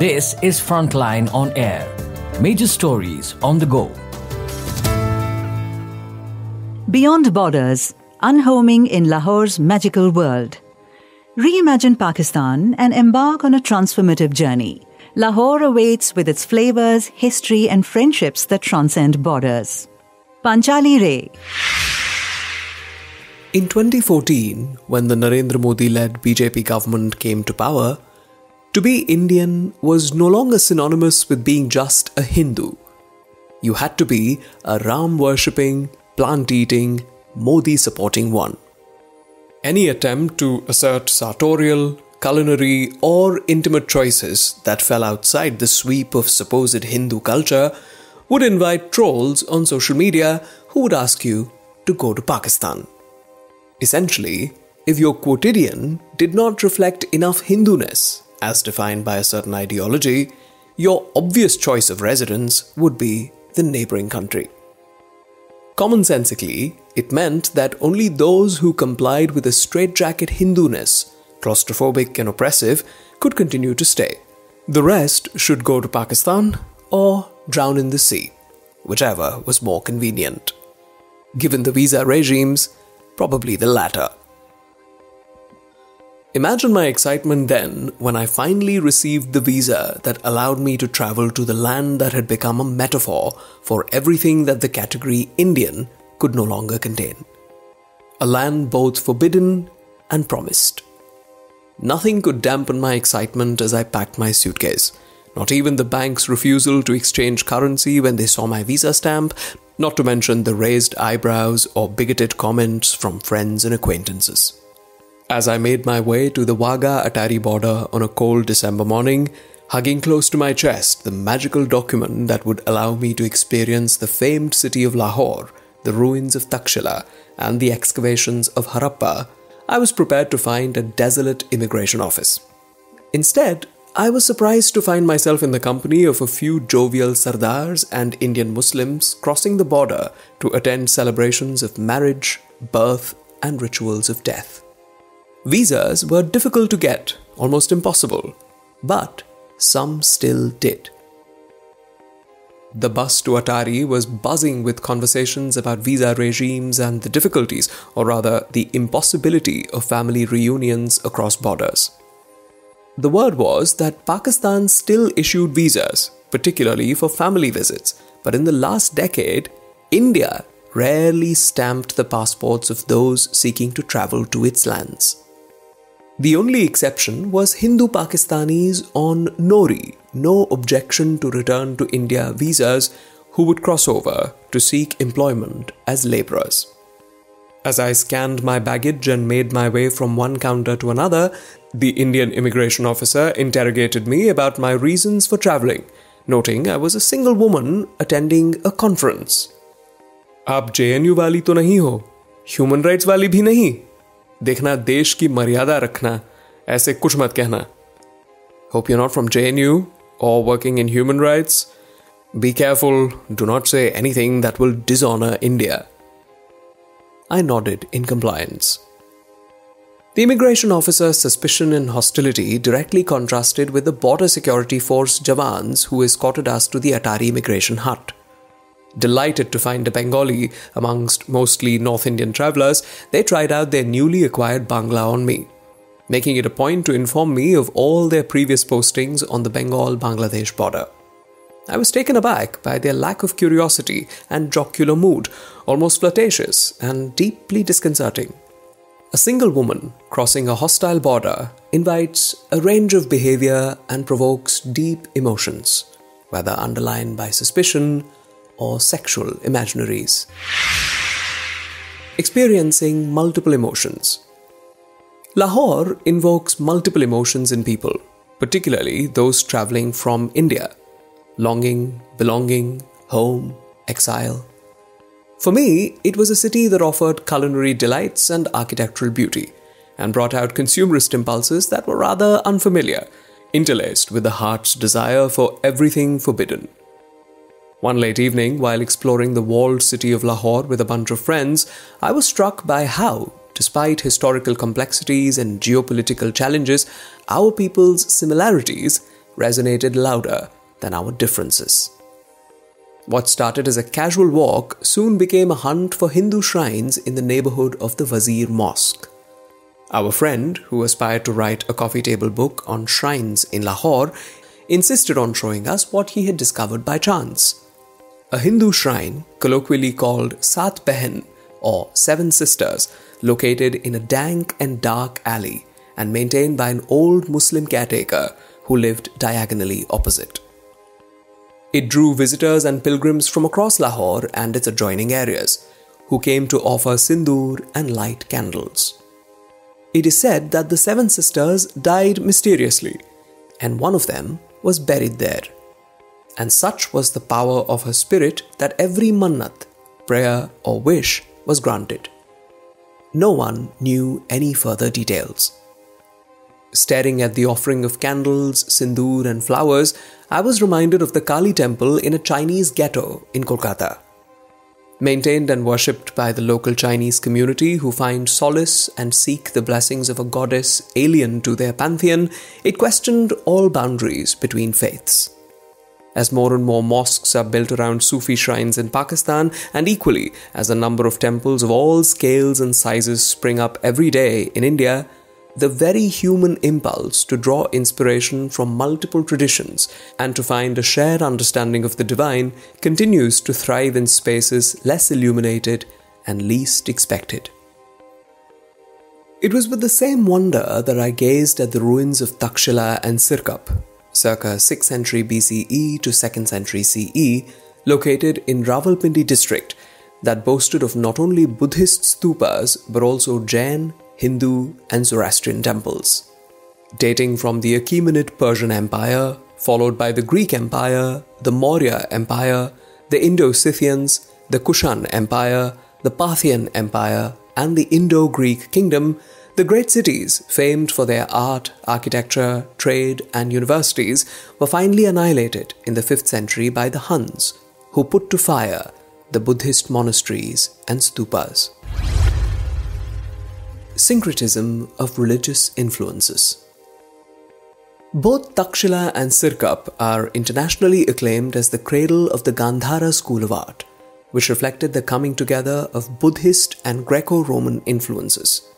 This is Frontline on Air. Major stories on the go. Beyond Borders, Unhoming in Lahore's Magical World. Reimagine Pakistan and embark on a transformative journey. Lahore awaits with its flavors, history and friendships that transcend borders. Panchali Ray. In 2014, when the Narendra Modi-led BJP government came to power, to be Indian was no longer synonymous with being just a Hindu. You had to be a Ram-worshipping, plant-eating, Modi-supporting one. Any attempt to assert sartorial, culinary or intimate choices that fell outside the sweep of supposed Hindu culture would invite trolls on social media who would ask you to go to Pakistan. Essentially, if your quotidian did not reflect enough Hinduness, as defined by a certain ideology, your obvious choice of residence would be the neighbouring country. Commonsensically, it meant that only those who complied with a straitjacket Hinduness, claustrophobic and oppressive, could continue to stay. The rest should go to Pakistan or drown in the sea, whichever was more convenient. Given the visa regimes, probably the latter. Imagine my excitement then when I finally received the visa that allowed me to travel to the land that had become a metaphor for everything that the category Indian could no longer contain. A land both forbidden and promised. Nothing could dampen my excitement as I packed my suitcase. Not even the bank's refusal to exchange currency when they saw my visa stamp, not to mention the raised eyebrows or bigoted comments from friends and acquaintances. As I made my way to the Wagah-Attari border on a cold December morning, hugging close to my chest the magical document that would allow me to experience the famed city of Lahore, the ruins of Takshila, and the excavations of Harappa, I was prepared to find a desolate immigration office. Instead, I was surprised to find myself in the company of a few jovial Sardars and Indian Muslims crossing the border to attend celebrations of marriage, birth, and rituals of death. Visas were difficult to get, almost impossible, but some still did. The bus to Attari was buzzing with conversations about visa regimes and the difficulties, or rather the impossibility of family reunions across borders. The word was that Pakistan still issued visas, particularly for family visits, but in the last decade, India rarely stamped the passports of those seeking to travel to its lands. The only exception was Hindu Pakistanis on NORI, no objection to return to India visas, who would cross over to seek employment as labourers. As I scanned my baggage and made my way from one counter to another, the Indian immigration officer interrogated me about my reasons for travelling, noting I was a single woman attending a conference. "आप JNU वाली तो नहीं हो, human rights वाली भी नहीं। देखना देश की मर्यादा रखना, ऐसे कुछ मत कहना. Hope you're not from JNU or working in human rights. Be careful, do not say anything that will dishonour India." I nodded in compliance. The immigration officer's suspicion and hostility directly contrasted with the border security force Jawans who escorted us to the Attari immigration hut. Delighted to find a Bengali amongst mostly North Indian travellers, they tried out their newly acquired Bangla on me, making it a point to inform me of all their previous postings on the Bengal-Bangladesh border. I was taken aback by their lack of curiosity and jocular mood, almost flirtatious and deeply disconcerting. A single woman crossing a hostile border invites a range of behaviour and provokes deep emotions, whether underlined by suspicion or sexual imaginaries. Experiencing multiple emotions. Lahore invokes multiple emotions in people, particularly those travelling from India. Longing, belonging, home, exile. For me, it was a city that offered culinary delights and architectural beauty, and brought out consumerist impulses that were rather unfamiliar, interlaced with the heart's desire for everything forbidden. One late evening, while exploring the walled city of Lahore with a bunch of friends, I was struck by how, despite historical complexities and geopolitical challenges, our people's similarities resonated louder than our differences. What started as a casual walk soon became a hunt for Hindu shrines in the neighborhood of the Wazir Mosque. Our friend, who aspired to write a coffee table book on shrines in Lahore, insisted on showing us what he had discovered by chance. A Hindu shrine, colloquially called Saat Behen or Seven Sisters, located in a dank and dark alley and maintained by an old Muslim caretaker who lived diagonally opposite. It drew visitors and pilgrims from across Lahore and its adjoining areas, who came to offer sindoor and light candles. It is said that the Seven Sisters died mysteriously, and one of them was buried there. And such was the power of her spirit that every mannat, prayer or wish was granted. No one knew any further details. Staring at the offering of candles, sindoor and flowers, I was reminded of the Kali temple in a Chinese ghetto in Kolkata. Maintained and worshipped by the local Chinese community who find solace and seek the blessings of a goddess alien to their pantheon, it questioned all boundaries between faiths. As more and more mosques are built around Sufi shrines in Pakistan, and equally as a number of temples of all scales and sizes spring up every day in India, the very human impulse to draw inspiration from multiple traditions and to find a shared understanding of the divine continues to thrive in spaces less illuminated and least expected. It was with the same wonder that I gazed at the ruins of Takshila and Sirkap, circa 6th century BCE to 2nd century CE, located in Rawalpindi district, that boasted of not only Buddhist stupas but also Jain, Hindu and Zoroastrian temples. Dating from the Achaemenid Persian Empire, followed by the Greek Empire, the Maurya Empire, the Indo-Scythians, the Kushan Empire, the Parthian Empire and the Indo-Greek Kingdom, the great cities famed for their art, architecture, trade and universities were finally annihilated in the 5th century by the Huns, who put to fire the Buddhist monasteries and stupas. Syncretism of religious influences. Both Takshila and Sirkap are internationally acclaimed as the cradle of the Gandhara school of art, which reflected the coming together of Buddhist and Greco-Roman influences.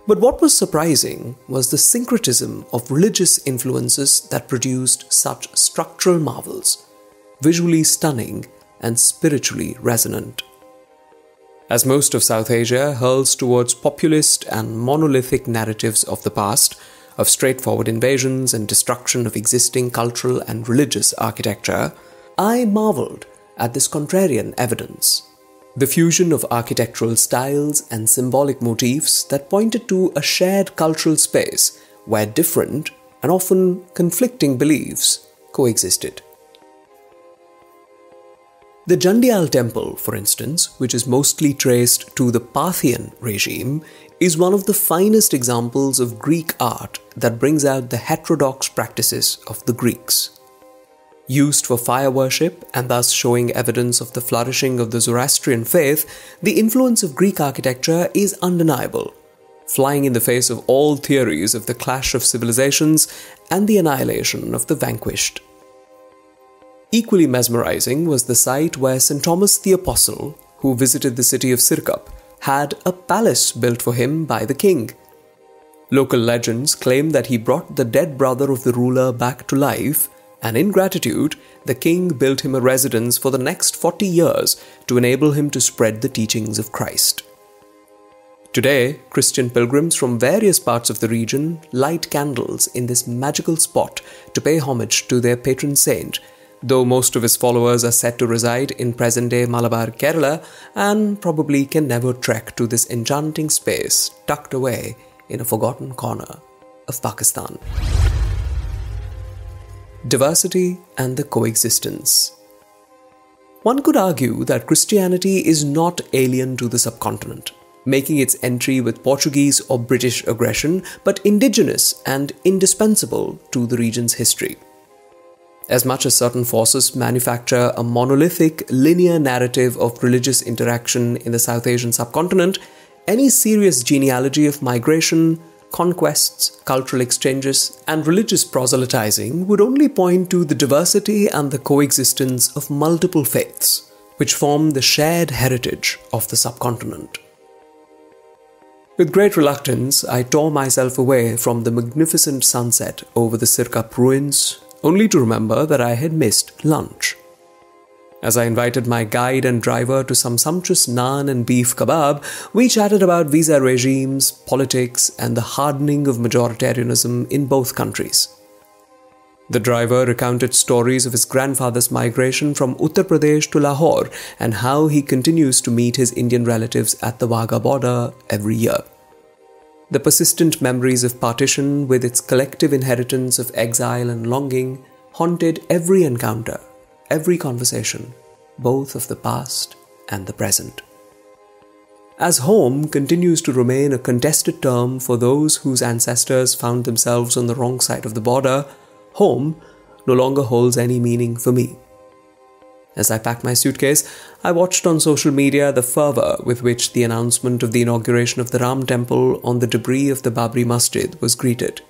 But what was surprising was the syncretism of religious influences that produced such structural marvels, visually stunning and spiritually resonant. As most of South Asia hurls towards populist and monolithic narratives of the past, of straightforward invasions and destruction of existing cultural and religious architecture, I marveled at this contrarian evidence. The fusion of architectural styles and symbolic motifs that pointed to a shared cultural space where different and often conflicting beliefs coexisted. The Jandial temple, for instance, which is mostly traced to the Parthian regime, is one of the finest examples of Greek art that brings out the heterodox practices of the Greeks. Used for fire worship and thus showing evidence of the flourishing of the Zoroastrian faith, the influence of Greek architecture is undeniable, flying in the face of all theories of the clash of civilizations and the annihilation of the vanquished. Equally mesmerizing was the site where St. Thomas the Apostle, who visited the city of Sirkap, had a palace built for him by the king. Local legends claim that he brought the dead brother of the ruler back to life, and in gratitude, the king built him a residence for the next 40 years to enable him to spread the teachings of Christ. Today, Christian pilgrims from various parts of the region light candles in this magical spot to pay homage to their patron saint, though most of his followers are said to reside in present-day Malabar, Kerala, and probably can never trek to this enchanting space tucked away in a forgotten corner of Pakistan. Diversity and the coexistence. One could argue that Christianity is not alien to the subcontinent, making its entry with Portuguese or British aggression, but indigenous and indispensable to the region's history. As much as certain forces manufacture a monolithic, linear narrative of religious interaction in the South Asian subcontinent, any serious genealogy of migration, conquests, cultural exchanges, and religious proselytizing would only point to the diversity and the coexistence of multiple faiths, which form the shared heritage of the subcontinent. With great reluctance, I tore myself away from the magnificent sunset over the Sirkap ruins, only to remember that I had missed lunch. As I invited my guide and driver to some sumptuous naan and beef kebab, we chatted about visa regimes, politics, and the hardening of majoritarianism in both countries. The driver recounted stories of his grandfather's migration from Uttar Pradesh to Lahore and how he continues to meet his Indian relatives at the Wagah border every year. The persistent memories of partition, with its collective inheritance of exile and longing, haunted every encounter, every conversation, both of the past and the present. As home continues to remain a contested term for those whose ancestors found themselves on the wrong side of the border, home no longer holds any meaning for me. As I packed my suitcase, I watched on social media the fervour with which the announcement of the inauguration of the Ram Temple on the debris of the Babri Masjid was greeted.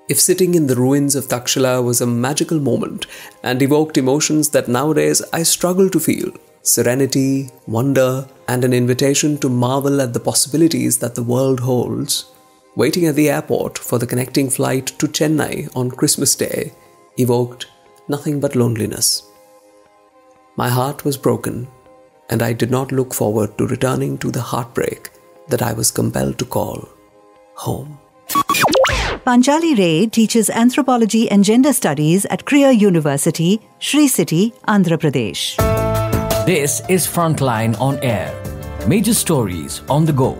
If sitting in the ruins of Takshila was a magical moment and evoked emotions that nowadays I struggle to feel, serenity, wonder, and an invitation to marvel at the possibilities that the world holds, waiting at the airport for the connecting flight to Chennai on Christmas Day evoked nothing but loneliness. My heart was broken, and I did not look forward to returning to the heartbreak that I was compelled to call home. Panchali Ray teaches anthropology and gender studies at Kriya University, Sri City, Andhra Pradesh. This is Frontline on Air. Major stories on the go.